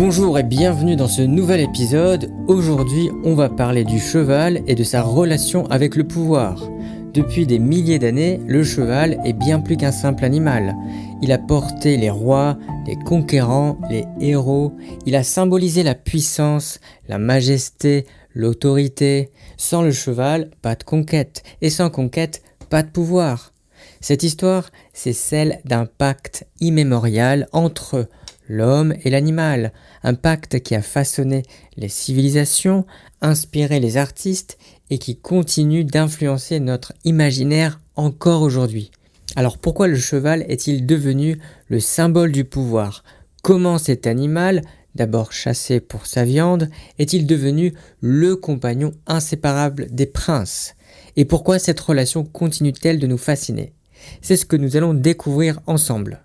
Bonjour et bienvenue dans ce nouvel épisode. Aujourd'hui, on va parler du cheval et de sa relation avec le pouvoir. Depuis des milliers d'années, le cheval est bien plus qu'un simple animal. Il a porté les rois, les conquérants, les héros. Il a symbolisé la puissance, la majesté, l'autorité. Sans le cheval, pas de conquête. Et sans conquête, pas de pouvoir. Cette histoire, c'est celle d'un pacte immémorial entre l'homme et l'animal, un pacte qui a façonné les civilisations, inspiré les artistes et qui continue d'influencer notre imaginaire encore aujourd'hui. Alors pourquoi le cheval est-il devenu le symbole du pouvoir ? Comment cet animal, d'abord chassé pour sa viande, est-il devenu le compagnon inséparable des princes ? Et pourquoi cette relation continue-t-elle de nous fasciner ? C'est ce que nous allons découvrir ensemble.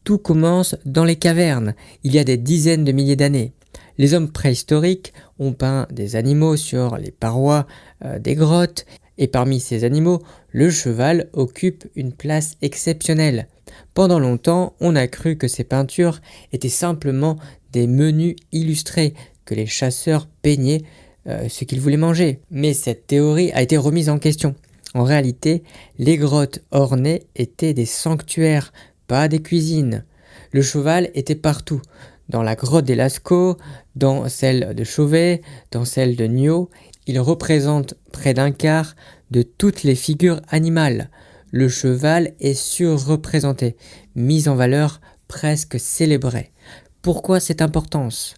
Tout commence dans les cavernes, il y a des dizaines de milliers d'années. Les hommes préhistoriques ont peint des animaux sur les parois des grottes, et parmi ces animaux, le cheval occupe une place exceptionnelle. Pendant longtemps, on a cru que ces peintures étaient simplement des menus illustrés, que les chasseurs peignaient ce qu'ils voulaient manger. Mais cette théorie a été remise en question. En réalité, les grottes ornées étaient des sanctuaires, pas des cuisines. Le cheval était partout, dans la grotte des Lascaux, dans celle de Chauvet, dans celle de Niaux. Il représente près d'un quart de toutes les figures animales. Le cheval est surreprésenté, mis en valeur, presque célébré. Pourquoi cette importance ?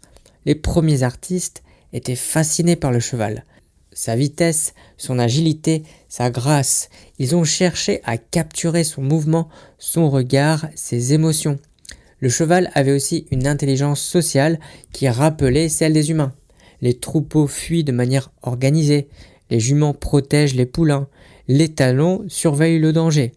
Les premiers artistes étaient fascinés par le cheval. Sa vitesse, son agilité, sa grâce. Ils ont cherché à capturer son mouvement, son regard, ses émotions. Le cheval avait aussi une intelligence sociale qui rappelait celle des humains. Les troupeaux fuient de manière organisée, les juments protègent les poulains, les talons surveillent le danger.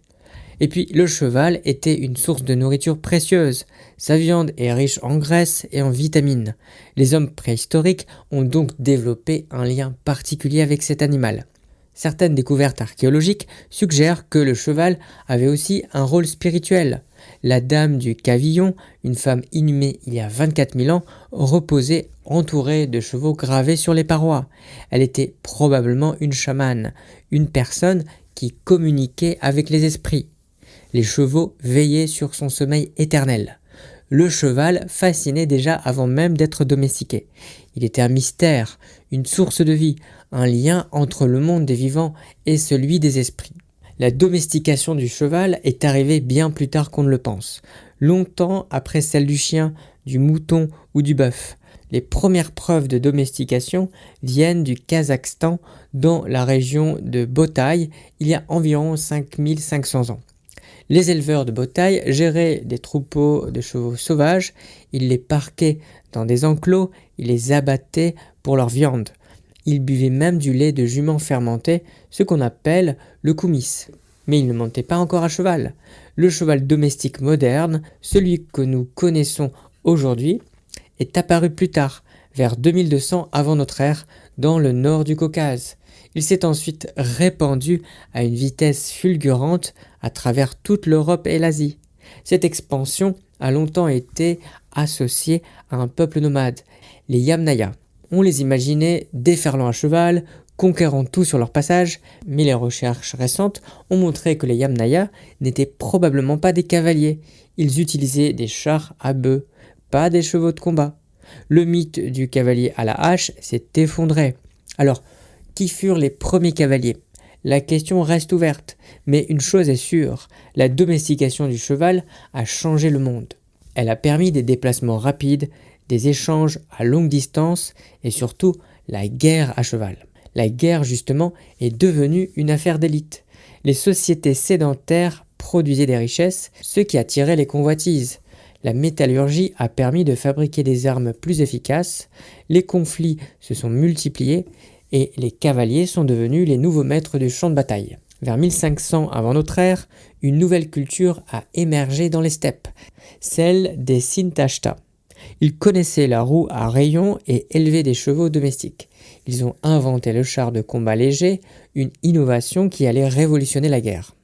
Et puis le cheval était une source de nourriture précieuse. Sa viande est riche en graisse et en vitamines. Les hommes préhistoriques ont donc développé un lien particulier avec cet animal. Certaines découvertes archéologiques suggèrent que le cheval avait aussi un rôle spirituel. La dame du Cavillon, une femme inhumée il y a 24 000 ans, reposait entourée de chevaux gravés sur les parois. Elle était probablement une chamane, une personne qui communiquait avec les esprits. Les chevaux veillaient sur son sommeil éternel. Le cheval fascinait déjà avant même d'être domestiqué. Il était un mystère, une source de vie, un lien entre le monde des vivants et celui des esprits. La domestication du cheval est arrivée bien plus tard qu'on ne le pense, longtemps après celle du chien, du mouton ou du bœuf. Les premières preuves de domestication viennent du Kazakhstan dans la région de Botaï il y a environ 5500 ans. Les éleveurs de Botaï géraient des troupeaux de chevaux sauvages, ils les parquaient dans des enclos, ils les abattaient pour leur viande. Ils buvaient même du lait de jument fermenté, ce qu'on appelle le koumis. Mais ils ne montaient pas encore à cheval. Le cheval domestique moderne, celui que nous connaissons aujourd'hui, est apparu plus tard, vers 2200 avant notre ère, dans le nord du Caucase. Il s'est ensuite répandu à une vitesse fulgurante à travers toute l'Europe et l'Asie. Cette expansion a longtemps été associée à un peuple nomade, les Yamnaya. On les imaginait déferlant à cheval, conquérant tout sur leur passage, mais les recherches récentes ont montré que les Yamnaya n'étaient probablement pas des cavaliers. Ils utilisaient des chars à bœufs, pas des chevaux de combat. Le mythe du cavalier à la hache s'est effondré. Alors, qui furent les premiers cavaliers ? La question reste ouverte, mais une chose est sûre, la domestication du cheval a changé le monde. Elle a permis des déplacements rapides, des échanges à longue distance et surtout la guerre à cheval. La guerre, justement, est devenue une affaire d'élite. Les sociétés sédentaires produisaient des richesses, ce qui attirait les convoitises. La métallurgie a permis de fabriquer des armes plus efficaces, les conflits se sont multipliés et les cavaliers sont devenus les nouveaux maîtres du champ de bataille. Vers 1500 avant notre ère, une nouvelle culture a émergé dans les steppes, celle des Sintashta. Ils connaissaient la roue à rayons et élevaient des chevaux domestiques. Ils ont inventé le char de combat léger, une innovation qui allait révolutionner la guerre.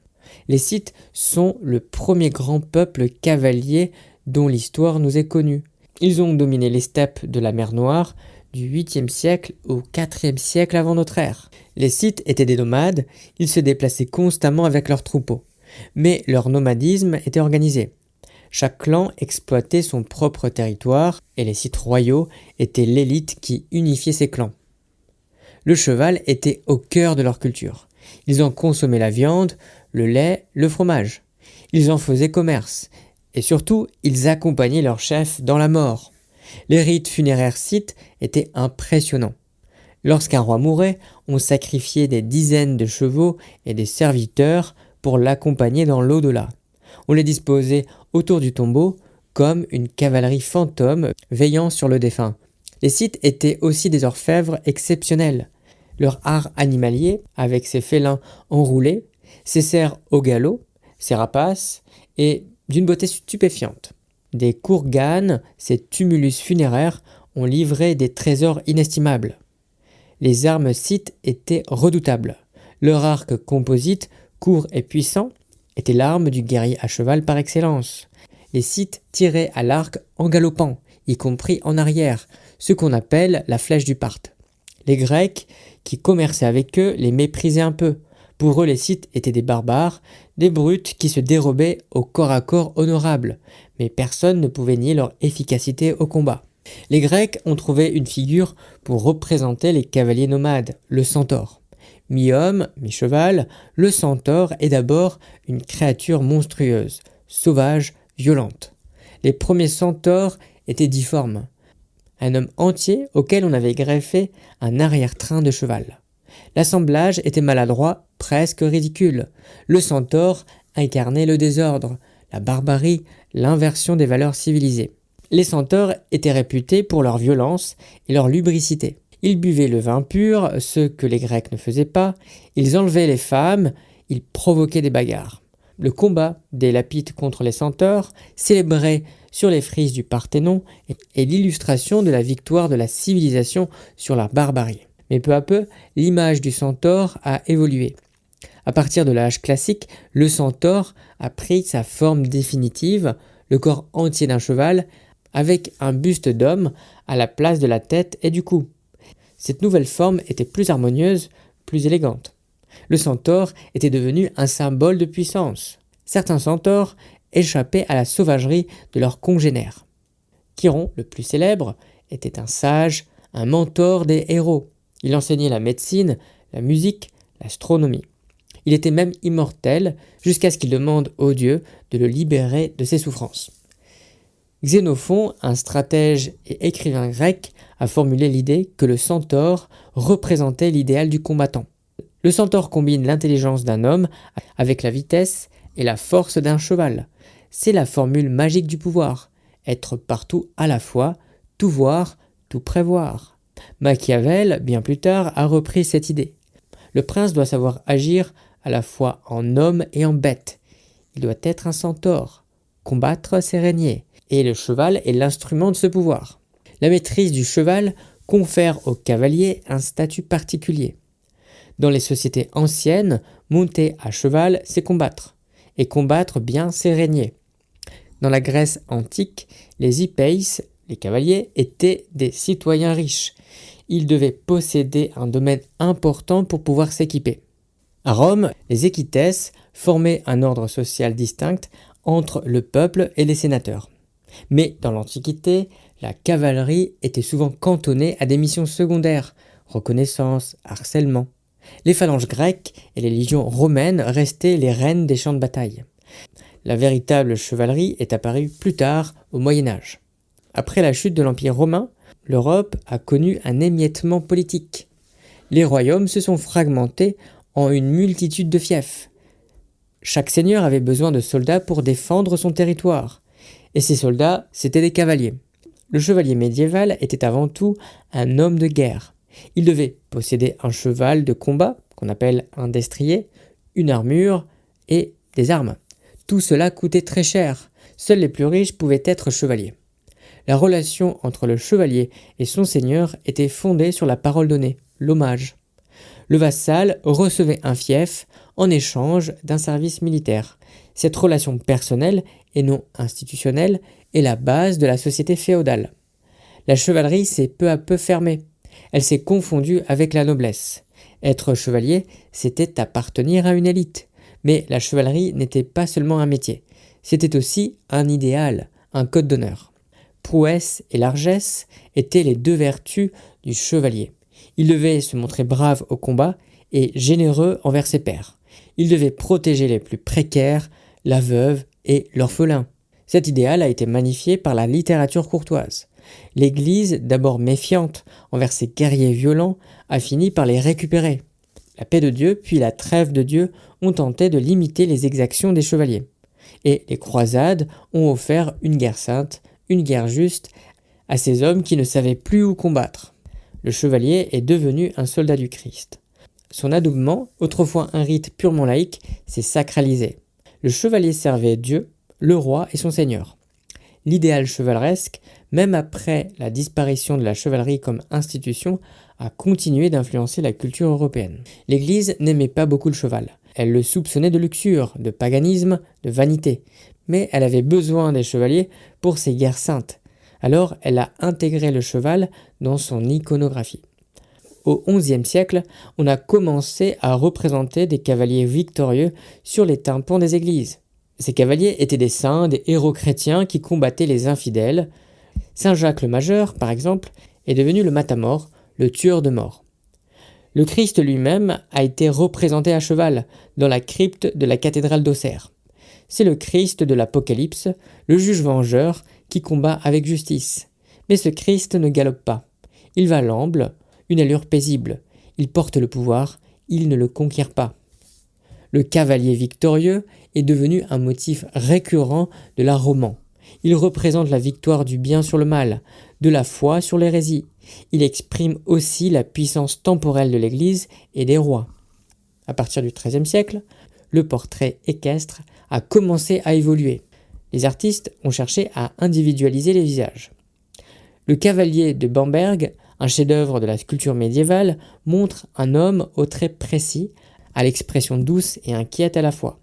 Les Scythes sont le premier grand peuple cavalier dont l'histoire nous est connue. Ils ont dominé les steppes de la mer Noire du 8e siècle au 4e siècle avant notre ère. Les Scythes étaient des nomades, ils se déplaçaient constamment avec leurs troupeaux. Mais leur nomadisme était organisé. Chaque clan exploitait son propre territoire et les Scythes royaux étaient l'élite qui unifiait ces clans. Le cheval était au cœur de leur culture. Ils en consommaient la viande, le lait, le fromage. Ils en faisaient commerce. Et surtout, ils accompagnaient leur chef dans la mort. Les rites funéraires scythes étaient impressionnants. Lorsqu'un roi mourait, on sacrifiait des dizaines de chevaux et des serviteurs pour l'accompagner dans l'au-delà. On les disposait autour du tombeau comme une cavalerie fantôme veillant sur le défunt. Les Scythes étaient aussi des orfèvres exceptionnels. Leur art animalier, avec ses félins enroulés, ses cerfs au galop, ses rapaces, est d'une beauté stupéfiante. Des kurganes, ces tumulus funéraires, ont livré des trésors inestimables. Les armes scythes étaient redoutables. Leur arc composite, court et puissant, était l'arme du guerrier à cheval par excellence. Les Scythes tiraient à l'arc en galopant, y compris en arrière, ce qu'on appelle la flèche du Parthe. Les Grecs, qui commerçaient avec eux, les méprisaient un peu. Pour eux, les Scythes étaient des barbares, des brutes qui se dérobaient au corps à corps honorable, mais personne ne pouvait nier leur efficacité au combat. Les Grecs ont trouvé une figure pour représenter les cavaliers nomades, le centaure. Mi-homme, mi-cheval, le centaure est d'abord une créature monstrueuse, sauvage, violente. Les premiers centaures étaient difformes. Un homme entier auquel on avait greffé un arrière-train de cheval. L'assemblage était maladroit, presque ridicule. Le centaure incarnait le désordre, la barbarie, l'inversion des valeurs civilisées. Les centaures étaient réputés pour leur violence et leur lubricité. Ils buvaient le vin pur, ce que les Grecs ne faisaient pas, ils enlevaient les femmes, ils provoquaient des bagarres. Le combat des Lapides contre les centaures, célébré sur les frises du Parthénon, est l'illustration de la victoire de la civilisation sur la barbarie. Mais peu à peu, l'image du centaure a évolué. À partir de l'âge classique, le centaure a pris sa forme définitive, le corps entier d'un cheval, avec un buste d'homme à la place de la tête et du cou. Cette nouvelle forme était plus harmonieuse, plus élégante. Le centaure était devenu un symbole de puissance. Certains centaures échappaient à la sauvagerie de leurs congénères. Chiron, le plus célèbre, était un sage, un mentor des héros. Il enseignait la médecine, la musique, l'astronomie. Il était même immortel jusqu'à ce qu'il demande aux dieux de le libérer de ses souffrances. Xénophon, un stratège et écrivain grec, a formulé l'idée que le centaure représentait l'idéal du combattant. Le centaure combine l'intelligence d'un homme avec la vitesse et la force d'un cheval. C'est la formule magique du pouvoir, être partout à la fois, tout voir, tout prévoir. Machiavel, bien plus tard, a repris cette idée. Le prince doit savoir agir à la fois en homme et en bête. Il doit être un centaure. Combattre, c'est régner. Et le cheval est l'instrument de ce pouvoir. La maîtrise du cheval confère au cavalier un statut particulier. Dans les sociétés anciennes, monter à cheval, c'est combattre. Et combattre bien, c'est régner. Dans la Grèce antique, les hypeis, les cavaliers, étaient des citoyens riches. Ils devaient posséder un domaine important pour pouvoir s'équiper. À Rome, les équites formaient un ordre social distinct entre le peuple et les sénateurs. Mais dans l'Antiquité, la cavalerie était souvent cantonnée à des missions secondaires, reconnaissance, harcèlement. Les phalanges grecques et les légions romaines restaient les reines des champs de bataille. La véritable chevalerie est apparue plus tard au Moyen Âge. Après la chute de l'Empire romain, l'Europe a connu un émiettement politique. Les royaumes se sont fragmentés en une multitude de fiefs. Chaque seigneur avait besoin de soldats pour défendre son territoire. Et ces soldats, c'étaient des cavaliers. Le chevalier médiéval était avant tout un homme de guerre. Il devait posséder un cheval de combat, qu'on appelle un destrier, une armure et des armes. Tout cela coûtait très cher. Seuls les plus riches pouvaient être chevaliers. La relation entre le chevalier et son seigneur était fondée sur la parole donnée, l'hommage. Le vassal recevait un fief en échange d'un service militaire. Cette relation personnelle et non institutionnelle est la base de la société féodale. La chevalerie s'est peu à peu fermée. Elle s'est confondue avec la noblesse. Être chevalier, c'était appartenir à une élite. Mais la chevalerie n'était pas seulement un métier, c'était aussi un idéal, un code d'honneur. Prouesse et largesse étaient les deux vertus du chevalier. Il devait se montrer brave au combat et généreux envers ses pairs. Il devait protéger les plus précaires, la veuve et l'orphelin. Cet idéal a été magnifié par la littérature courtoise. L'Église, d'abord méfiante envers ces guerriers violents, a fini par les récupérer. La paix de Dieu puis la trêve de Dieu ont tenté de limiter les exactions des chevaliers. Et les croisades ont offert une guerre sainte, une guerre juste, à ces hommes qui ne savaient plus où combattre. Le chevalier est devenu un soldat du Christ. Son adoubement, autrefois un rite purement laïque, s'est sacralisé. Le chevalier servait Dieu, le roi et son seigneur. L'idéal chevaleresque, même après la disparition de la chevalerie comme institution, a continué d'influencer la culture européenne. L'Église n'aimait pas beaucoup le cheval. Elle le soupçonnait de luxure, de paganisme, de vanité. Mais elle avait besoin des chevaliers pour ses guerres saintes. Alors elle a intégré le cheval dans son iconographie. Au XIe siècle, on a commencé à représenter des cavaliers victorieux sur les tympans des églises. Ces cavaliers étaient des saints, des héros chrétiens qui combattaient les infidèles. Saint Jacques le Majeur, par exemple, est devenu le matamor, le tueur de morts. Le Christ lui-même a été représenté à cheval dans la crypte de la cathédrale d'Auxerre. C'est le Christ de l'Apocalypse, le juge vengeur qui combat avec justice. Mais ce Christ ne galope pas. Il va l'amble, une allure paisible. Il porte le pouvoir, il ne le conquiert pas. Le cavalier victorieux est devenu un motif récurrent de l'art roman. Il représente la victoire du bien sur le mal, de la foi sur l'hérésie. Il exprime aussi la puissance temporelle de l'Église et des rois. À partir du XIIIe siècle, le portrait équestre a commencé à évoluer. Les artistes ont cherché à individualiser les visages. Le cavalier de Bamberg, un chef-d'œuvre de la sculpture médiévale, montre un homme aux traits précis, à l'expression douce et inquiète à la fois.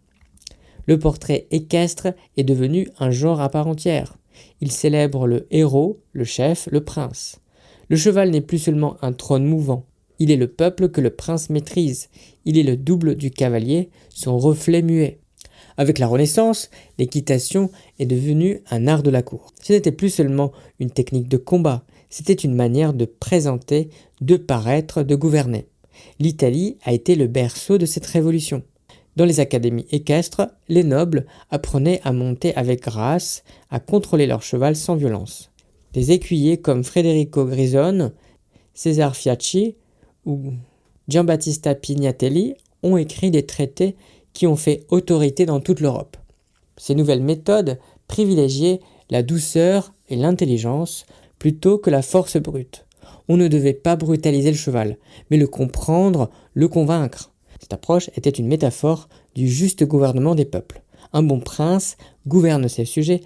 Le portrait équestre est devenu un genre à part entière. Il célèbre le héros, le chef, le prince. Le cheval n'est plus seulement un trône mouvant. Il est le peuple que le prince maîtrise. Il est le double du cavalier, son reflet muet. Avec la Renaissance, l'équitation est devenue un art de la cour. Ce n'était plus seulement une technique de combat, c'était une manière de présenter, de paraître, de gouverner. L'Italie a été le berceau de cette révolution. Dans les académies équestres, les nobles apprenaient à monter avec grâce, à contrôler leur cheval sans violence. Des écuyers comme Federico Grisone, César Fiacci ou Giambattista Pignatelli ont écrit des traités qui ont fait autorité dans toute l'Europe. Ces nouvelles méthodes privilégiaient la douceur et l'intelligence plutôt que la force brute. On ne devait pas brutaliser le cheval, mais le comprendre, le convaincre. Cette approche était une métaphore du juste gouvernement des peuples. Un bon prince gouverne ses sujets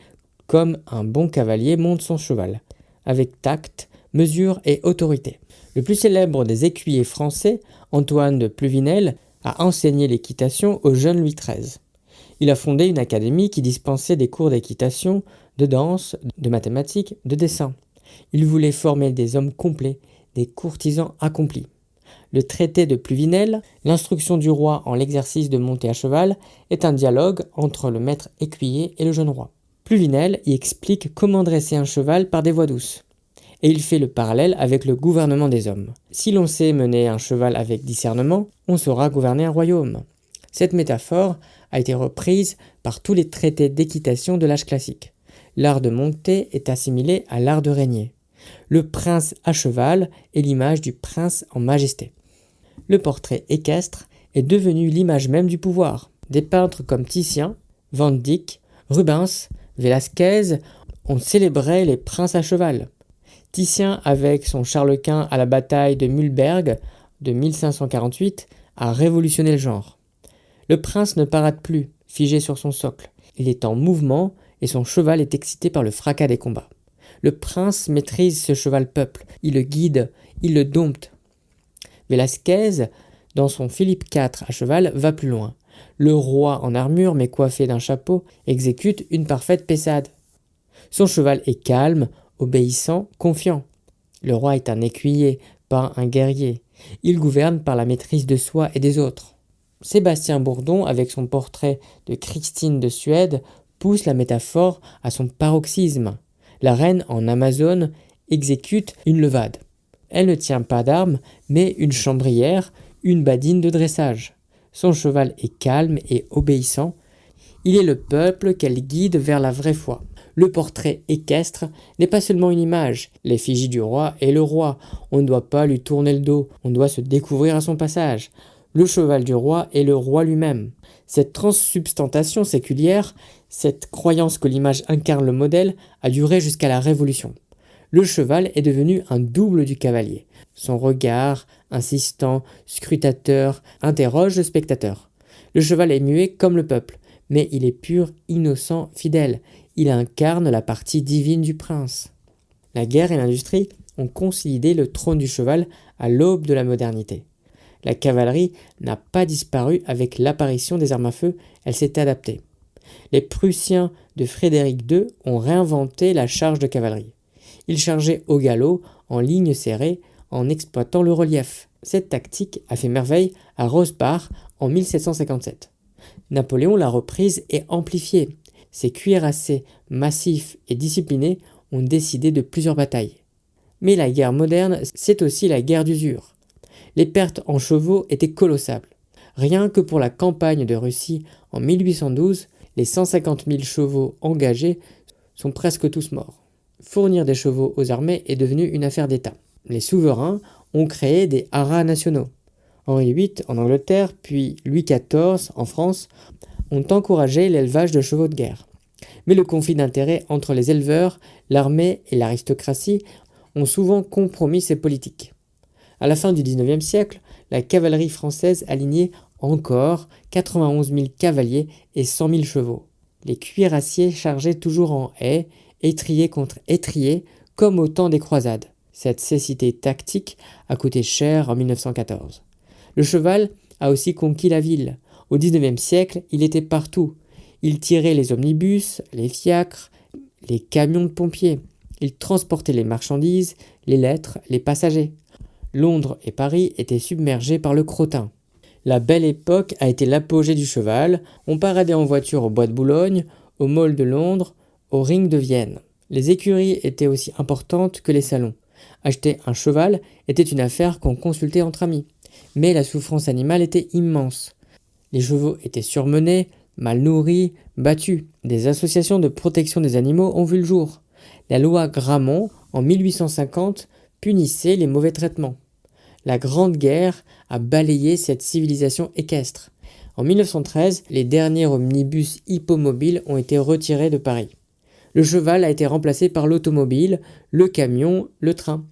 comme un bon cavalier monte son cheval, avec tact, mesure et autorité. Le plus célèbre des écuyers français, Antoine de Pluvinel, a enseigné l'équitation au jeune Louis XIII. Il a fondé une académie qui dispensait des cours d'équitation, de danse, de mathématiques, de dessin. Il voulait former des hommes complets, des courtisans accomplis. Le traité de Pluvinel, l'instruction du roi en l'exercice de monter à cheval, est un dialogue entre le maître écuyer et le jeune roi. Pluvinel y explique comment dresser un cheval par des voies douces. Et il fait le parallèle avec le gouvernement des hommes. Si l'on sait mener un cheval avec discernement, on saura gouverner un royaume. Cette métaphore a été reprise par tous les traités d'équitation de l'âge classique. L'art de monter est assimilé à l'art de régner. Le prince à cheval est l'image du prince en majesté. Le portrait équestre est devenu l'image même du pouvoir. Des peintres comme Titien, Van Dyck, Rubens, Velázquez ont célébré les princes à cheval. Titien, avec son Charles Quint à la bataille de Mühlberg de 1548, a révolutionné le genre. Le prince ne parade plus, figé sur son socle. Il est en mouvement et son cheval est excité par le fracas des combats. Le prince maîtrise ce cheval peuple, il le guide, il le dompte. Velázquez, dans son Philippe IV à cheval, va plus loin. Le roi en armure mais coiffé d'un chapeau exécute une parfaite paissade. Son cheval est calme, obéissant, confiant. Le roi est un écuyer, pas un guerrier. Il gouverne par la maîtrise de soi et des autres. Sébastien Bourdon, avec son portrait de Christine de Suède, pousse la métaphore à son paroxysme. La reine en Amazone exécute une levade. Elle ne tient pas d'armes, mais une chambrière, une badine de dressage. Son cheval est calme et obéissant. Il est le peuple qu'elle guide vers la vraie foi. Le portrait équestre n'est pas seulement une image. L'effigie du roi est le roi. On ne doit pas lui tourner le dos, on doit se découvrir à son passage. Le cheval du roi est le roi lui-même. Cette transsubstantation séculière, cette croyance que l'image incarne le modèle, a duré jusqu'à la Révolution. Le cheval est devenu un double du cavalier. Son regard, insistant, scrutateur, interroge le spectateur. Le cheval est muet comme le peuple, mais il est pur, innocent, fidèle. Il incarne la partie divine du prince. La guerre et l'industrie ont consolidé le trône du cheval à l'aube de la modernité. La cavalerie n'a pas disparu avec l'apparition des armes à feu, elle s'est adaptée. Les Prussiens de Frédéric II ont réinventé la charge de cavalerie. Ils chargeaient au galop, en ligne serrée, en exploitant le relief. Cette tactique a fait merveille à Rosbach en 1757. Napoléon l'a reprise et amplifiée. Ses cuirassés massifs et disciplinés ont décidé de plusieurs batailles. Mais la guerre moderne, c'est aussi la guerre d'usure. Les pertes en chevaux étaient colossales. Rien que pour la campagne de Russie en 1812, les 150 000 chevaux engagés sont presque tous morts. Fournir des chevaux aux armées est devenu une affaire d'État. Les souverains ont créé des haras nationaux. Henri VIII en Angleterre, puis Louis XIV en France, ont encouragé l'élevage de chevaux de guerre. Mais le conflit d'intérêts entre les éleveurs, l'armée et l'aristocratie ont souvent compromis ces politiques. À la fin du XIXe siècle, la cavalerie française alignait encore 91 000 cavaliers et 100 000 chevaux. Les cuirassiers chargeaient toujours en haie, étrier contre étrier, comme au temps des croisades. Cette cécité tactique a coûté cher en 1914. Le cheval a aussi conquis la ville. Au XIXe siècle, il était partout. Il tirait les omnibus, les fiacres, les camions de pompiers. Il transportait les marchandises, les lettres, les passagers. Londres et Paris étaient submergés par le crottin. La belle époque a été l'apogée du cheval. On paradait en voiture au bois de Boulogne, au Mall de Londres, au Ring de Vienne. Les écuries étaient aussi importantes que les salons. Acheter un cheval était une affaire qu'on consultait entre amis. Mais la souffrance animale était immense. Les chevaux étaient surmenés, mal nourris, battus. Des associations de protection des animaux ont vu le jour. La loi Grammont, en 1850, punissait les mauvais traitements. La Grande Guerre a balayé cette civilisation équestre. En 1913, les derniers omnibus hippomobiles ont été retirés de Paris. Le cheval a été remplacé par l'automobile, le camion, le train.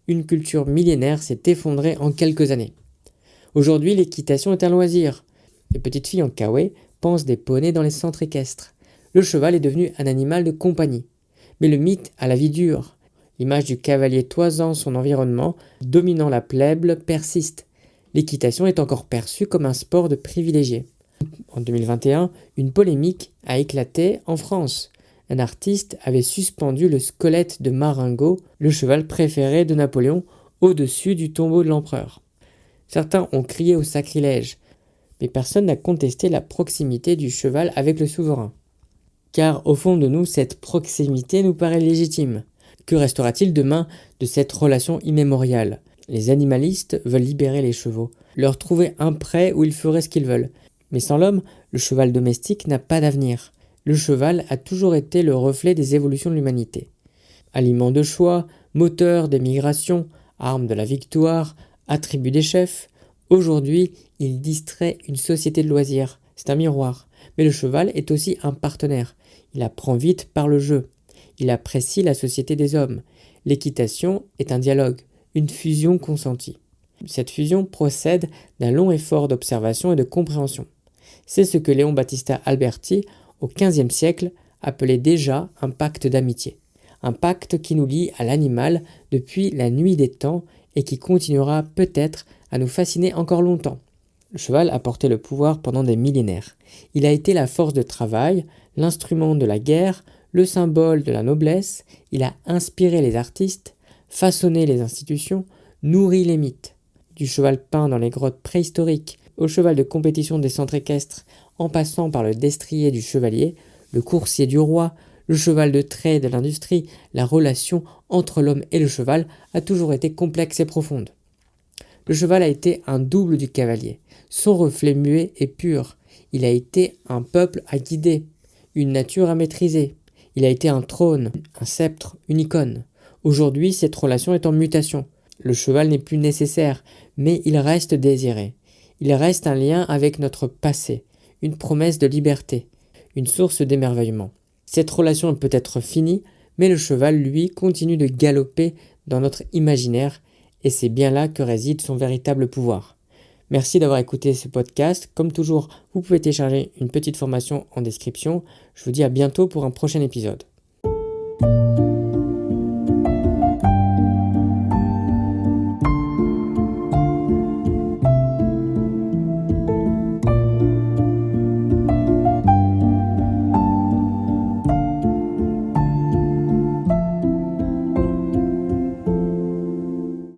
Une culture millénaire s'est effondrée en quelques années. Aujourd'hui, l'équitation est un loisir. Les petites filles en kawaii pensent des poneys dans les centres équestres. Le cheval est devenu un animal de compagnie. Mais le mythe a la vie dure. L'image du cavalier toisant son environnement, dominant la plèbe, persiste. L'équitation est encore perçue comme un sport de privilégiés. En 2021, une polémique a éclaté en France. Un artiste avait suspendu le squelette de Marengo, le cheval préféré de Napoléon, au-dessus du tombeau de l'empereur. Certains ont crié au sacrilège, mais personne n'a contesté la proximité du cheval avec le souverain. Car au fond de nous, cette proximité nous paraît légitime. Que restera-t-il demain de cette relation immémoriale ? Les animalistes veulent libérer les chevaux, leur trouver un pré où ils feraient ce qu'ils veulent. Mais sans l'homme, le cheval domestique n'a pas d'avenir. Le cheval a toujours été le reflet des évolutions de l'humanité. Aliment de choix, moteur des migrations, arme de la victoire, attribut des chefs. Aujourd'hui, il distrait une société de loisirs. C'est un miroir. Mais le cheval est aussi un partenaire. Il apprend vite par le jeu. Il apprécie la société des hommes. L'équitation est un dialogue, une fusion consentie. Cette fusion procède d'un long effort d'observation et de compréhension. C'est ce que Léon Battista Alberti, au XVe siècle, appelait déjà un pacte d'amitié. Un pacte qui nous lie à l'animal depuis la nuit des temps et qui continuera peut-être à nous fasciner encore longtemps. Le cheval a porté le pouvoir pendant des millénaires. Il a été la force de travail, l'instrument de la guerre, le symbole de la noblesse. Il a inspiré les artistes, façonné les institutions, nourri les mythes. Du cheval peint dans les grottes préhistoriques, au cheval de compétition des centres équestres, en passant par le destrier du chevalier, le coursier du roi, le cheval de trait de l'industrie, la relation entre l'homme et le cheval a toujours été complexe et profonde. Le cheval a été un double du cavalier. Son reflet muet et pur. Il a été un peuple à guider, une nature à maîtriser. Il a été un trône, un sceptre, une icône. Aujourd'hui, cette relation est en mutation. Le cheval n'est plus nécessaire, mais il reste désiré. Il reste un lien avec notre passé, une promesse de liberté, une source d'émerveillement. Cette relation peut être finie, mais le cheval, lui, continue de galoper dans notre imaginaire, et c'est bien là que réside son véritable pouvoir. Merci d'avoir écouté ce podcast. Comme toujours, vous pouvez télécharger une petite formation en description. Je vous dis à bientôt pour un prochain épisode.